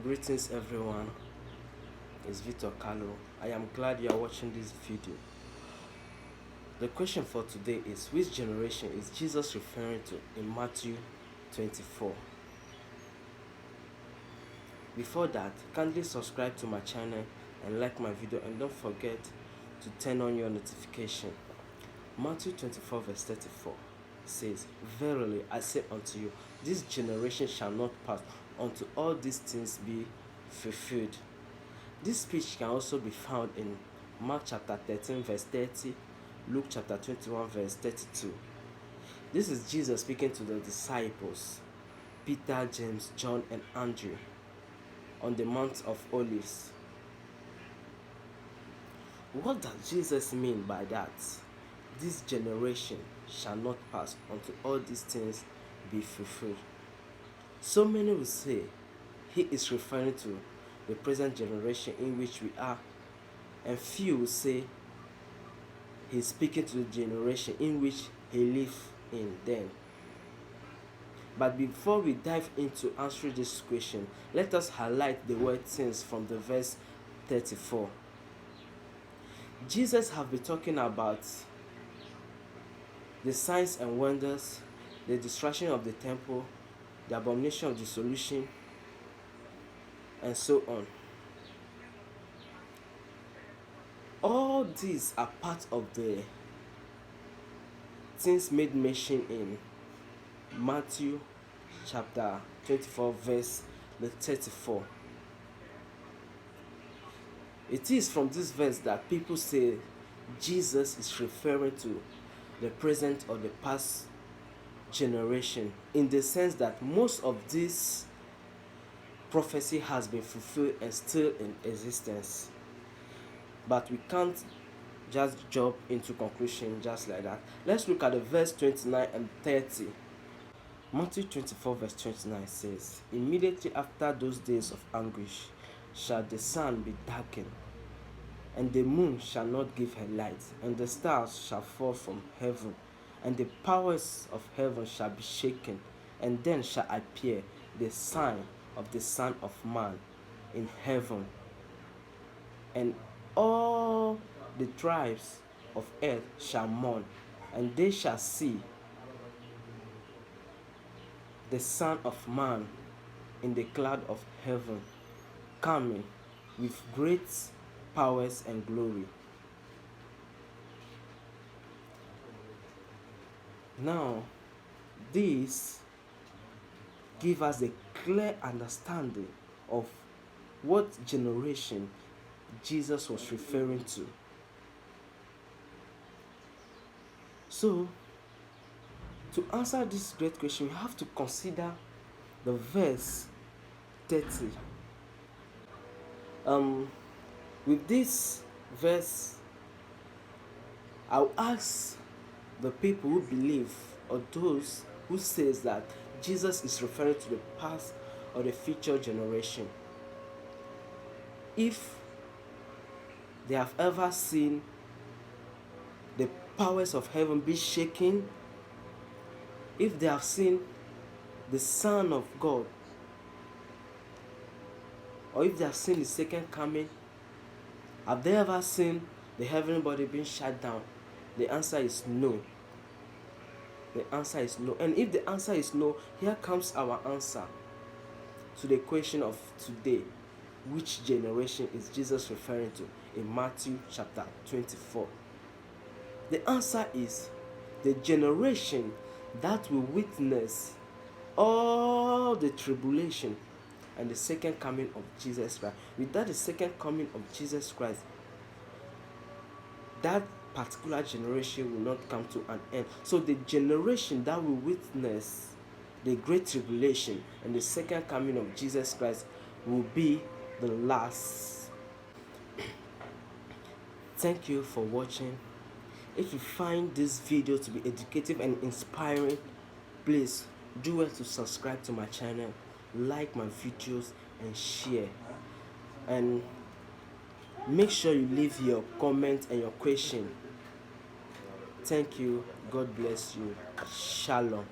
Greetings everyone, it's Victor Carlo. I am glad you are watching this video. The question for today is, which generation is Jesus referring to in Matthew 24? Before that, kindly subscribe to my channel and like my video, and don't forget to turn on your notification. Matthew 24 verse 34 says, "Verily I say unto you, this generation shall not pass until all these things be fulfilled." This speech can also be found in Mark chapter 13 verse 30, Luke chapter 21 verse 32. This is Jesus speaking to the disciples, Peter, James, John, and Andrew, on the Mount of Olives. What does Jesus mean by that? This generation shall not pass until all these things be fulfilled. So many will say he is referring to the present generation in which we are, and few will say he is speaking to the generation in which he lived in then. But before we dive into answering this question, let us highlight the word things from the verse 34. Jesus have been talking about the signs and wonders, the destruction of the temple, the abomination of dissolution, and so on. All these are part of the things made mention in Matthew chapter 24 verse 34. It is from this verse that people say Jesus is referring to the present or the past generation, in the sense that most of this prophecy has been fulfilled and still in existence. But we can't just jump into conclusion just like that. Let's look at the verse 29 and 30. Matthew 24 verse 29 says, "Immediately after those days of anguish shall the sun be darkened, and the moon shall not give her light, and the stars shall fall from heaven, and the powers of heaven shall be shaken, and then shall appear the sign of the Son of Man in heaven, and all the tribes of earth shall mourn, and they shall see the Son of Man in the cloud of heaven, coming with great powers and glory." Now, this gives us a clear understanding of what generation Jesus was referring to. So, to answer this great question, we have to consider the verse 30. With this verse, I'll ask the people who believe, or those who says that Jesus is referring to the past or the future generation, if they have ever seen the powers of heaven be shaken, if they have seen the Son of God, or if they have seen the second coming. Have they ever seen the heavenly body being shut down? The answer is no. The answer is no. And if the answer is no, here comes our answer to the question of today. Which generation is Jesus referring to in Matthew chapter 24? The answer is the generation that will witness all the tribulation and the second coming of Jesus Christ. Without the second coming of Jesus Christ, that particular generation will not come to an end. So the generation that will witness the great tribulation and the second coming of Jesus Christ will be the last. Thank you for watching. If you find this video to be educative and inspiring, please do well to subscribe to my channel, like my videos, and share. And make sure you leave your comment and your question. Thank you. God bless you. Shalom.